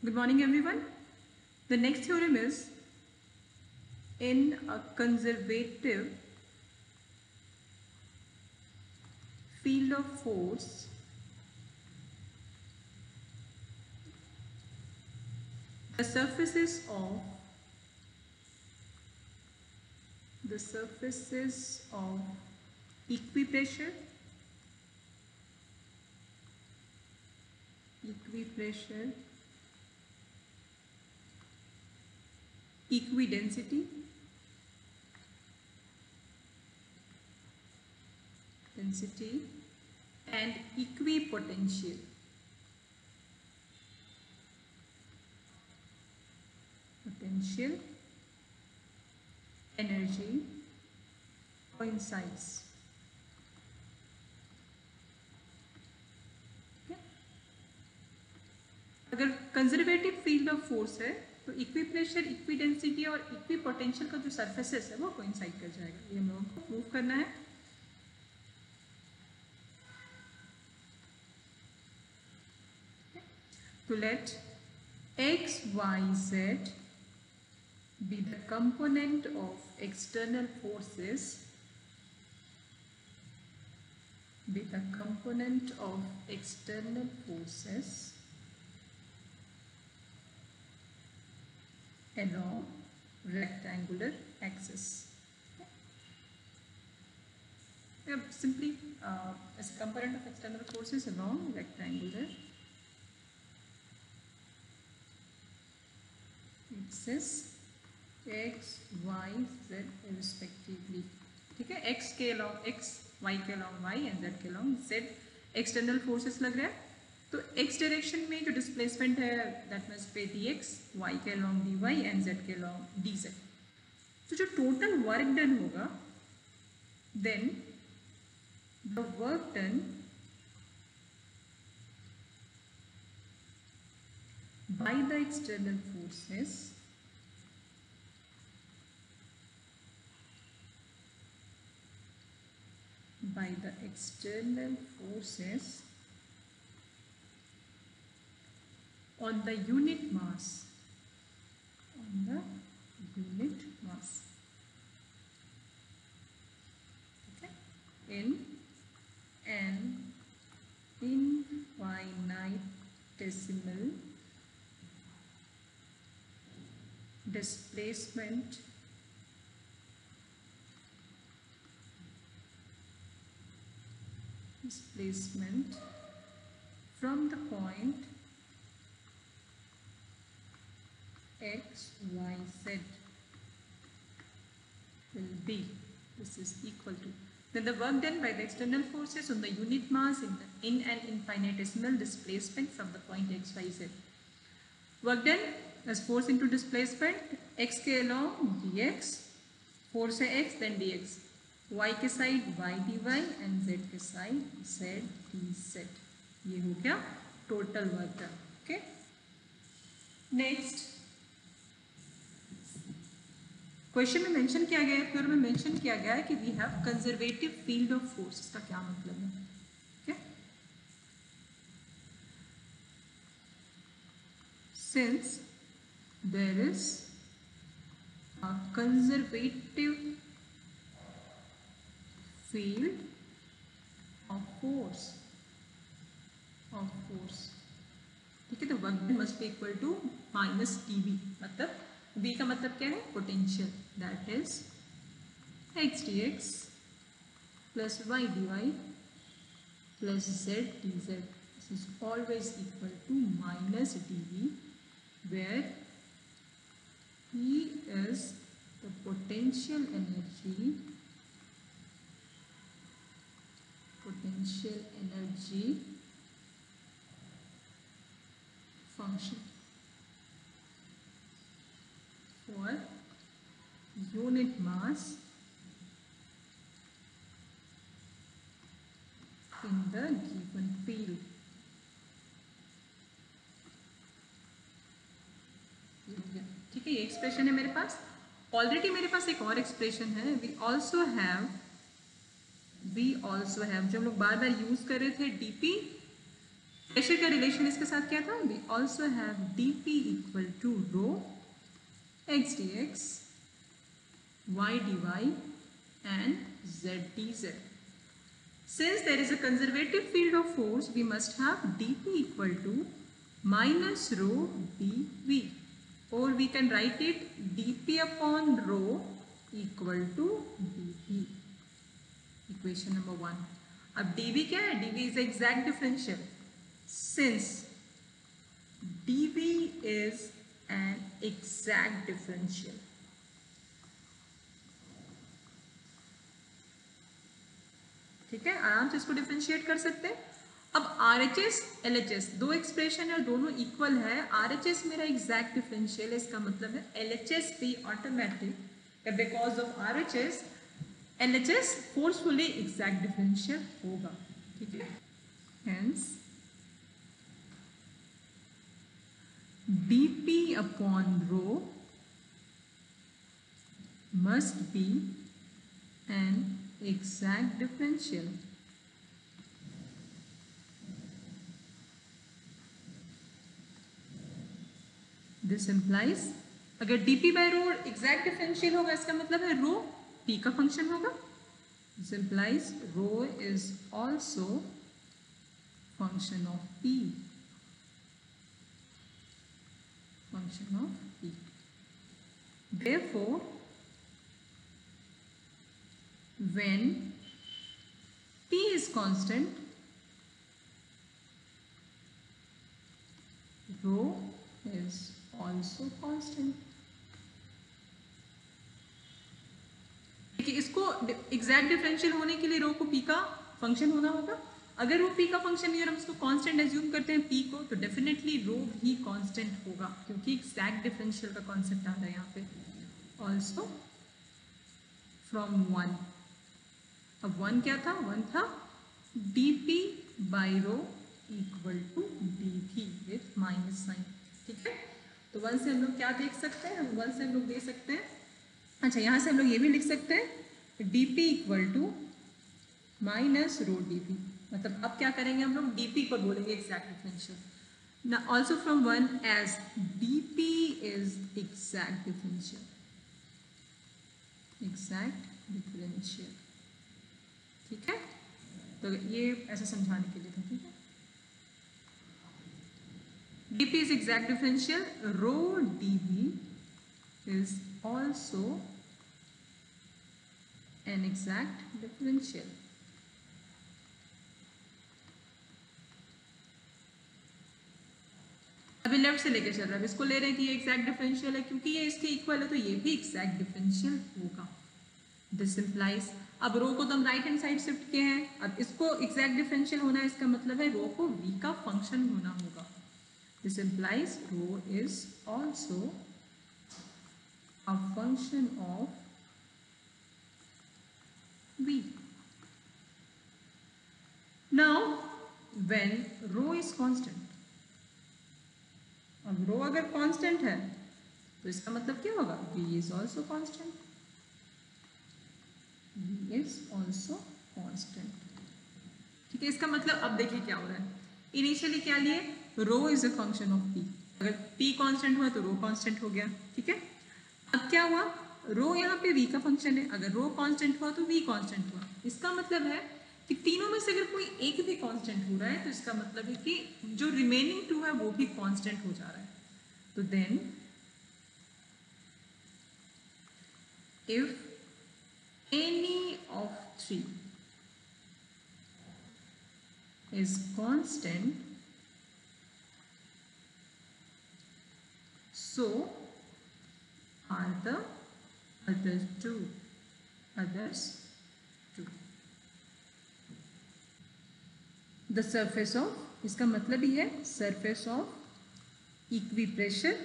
Good morning, everyone. The next theorem is in a conservative field of force, the surfaces of equipressure, equidensity, and equipotential. Energy coincides. Okay? अगर conservative field of force है तो इक्विप्रेशर, इक्विडेंसिटी और equipotential का जो surfaces है वो coincide कर जाएगा. ये हम लोगों को प्रूव करना है. तो late x, y, z be the component of external forces, along rectangular axis. Simply as a component of external forces along rectangular axis x, y, z respectively. ठीक है, x के along x, y के along y and z के along z external forces लग रहा है. तो x direction में जो डिस्प्लेसमेंट है that must be dx, y के along dy and z के along dz. तो जो टोटल वर्क डन होगा then the work done by the external forces on the unit mass, okay, in an infinitesimal displacement from the point x, y, z will be, this is equal to, then the work done by the external forces on the unit mass in an infinitesimal displacement from the point x, y, z. Work done as force into displacement x के along dx, force है x then dx, y के side y dy and z के side z dz. ये हो गया total work done. Okay, next question में mention किया गया है, फिर में मेंशन किया गया है कि we have conservative field of force. इसका क्या मतलब है? okay? Since there is a conservative field of force, ठीक है, तो work done must be equal to minus dv. मतलब v का मतलब क्या है? Potential. That is x dx plus y dy plus z dz. This is always equal to minus dv, where E is the potential energy function for unit mass in the given field. ठीक है, ये expression है मेरे पास. Already मेरे पास एक और expression है. We also have जो हम लोग बार बार यूज कर रहे थे, dp प्रेशर का रिलेशन इसके साथ क्या था? We also have dp equal to rho x dx, y dy and z dz. Since there is a conservative field of force, we must have dp equal to minus rho dv, or we can write it dp upon rho equal to dv. Equation number 1. अब dv क्या है? dv is exact differential. Since dv is an exact differential, ठीक है, आराम से इसको differentiate कर सकते हैं. अब RHS LHS दो एक्सप्रेशन है, दोनों इक्वल है. RHS मेरा एग्जैक्ट डिफरेंशियल है, इसका मतलब है LHS भी automatic, because of RHS LHS forcefully exact differential होगा. ठीक है, hence dp upon rho must be an exact differential. This implies अगर dp by rho exact differential होगा, इसका मतलब है rho p का फंक्शन होगा. This implies rho is also function of p. Function of p. Therefore, when p is constant, rho is also constant. देखिए, इसको exact differential होने के लिए रो को p का फंक्शन होना होगा. अगर वो p का फंक्शन है और हम इसको कांस्टेंट एज्यूम करते हैं p को, तो डेफिनेटली रो भी कांस्टेंट होगा, क्योंकि एग्जैक्ट डिफरेंशियल का कॉन्सेप्ट आ रहा है यहाँ पे. Also from 1. अब 1 क्या था? 1 था dp by rho equal to dv with minus sign. ठीक है, तो 1 से हम लोग क्या देख सकते हैं? हम 1 से हम लोग दे सकते हैं, अच्छा यहाँ से हम लोग ये भी लिख सकते हैं dp equal to minus rho dv. मतलब अब क्या करेंगे हम लोग? dp को बोलेंगे एग्जैक्ट डिफरेंशियल. ना also from 1 as dp is exact differential. Exact differential. ठीक है, तो ये ऐसे समझाने के लिए था. ठीक है, dp is exact differential, rho dv is also an exact differential. अभी लेफ्ट से लेके चल रहा है, इसको ले रहे हैं कि ये एग्जैक्ट डिफरेंशियल है, क्योंकि ये इसके इक्वल है तो ये भी एग्जैक्ट डिफरेंशियल होगा. दिस इंप्लाइज, अब रो को तो हम राइट हैंड साइड शिफ्ट किए हैं, अब इसको एग्जैक्ट डिफरेंशियल होना है, इसका मतलब है रो को v का फंक्शन होना होगा. This implies rho is also a function of v. Now, when rho is constant, अब rho अगर constant है तो इसका मतलब क्या होगा? v is also constant. v is also constant. ठीक है, इसका मतलब अब देखिए क्या हो रहा है. इनिशियली क्या लिए? Rho is a function of p. अगर p कांस्टेंट हुआ तो रो कांस्टेंट हो गया. ठीक है, अब क्या हुआ? रो यहाँ पे v का फंक्शन है, अगर रो कांस्टेंट हुआ तो v कांस्टेंट हुआ. इसका मतलब है कि तीनों में से अगर कोई एक भी कांस्टेंट हो रहा है तो इसका मतलब है कि जो रिमेनिंग टू है वो भी कांस्टेंट हो जा रहा है. तो then if any of three is constant, so are the others too. The surface of, इसका मतलब ही है surface of equipressure.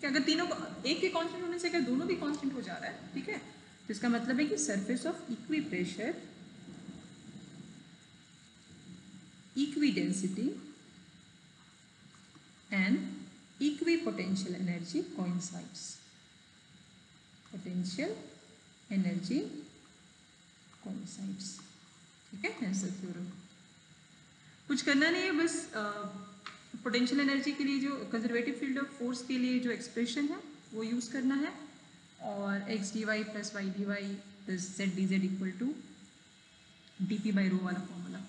कि अगर तीनों को एक के कांस्टेंट होने से अगर दोनों भी कांस्टेंट हो जा रहा है, ठीक है, तो इसका मतलब है कि surface of equipressure, equidensity and equipotential energy coincides. Potential energy coincides. ठीक है, hence the theorem. कुछ करना नहीं है, बस पोटेंशियल एनर्जी के लिए जो कंजर्वेटिव फील्ड ऑफ फोर्स के लिए जो एक्सप्रेशन है वो यूज़ करना है, और x d y plus y d y plus z d z equal to d p by rho वाला फॉर्मूला।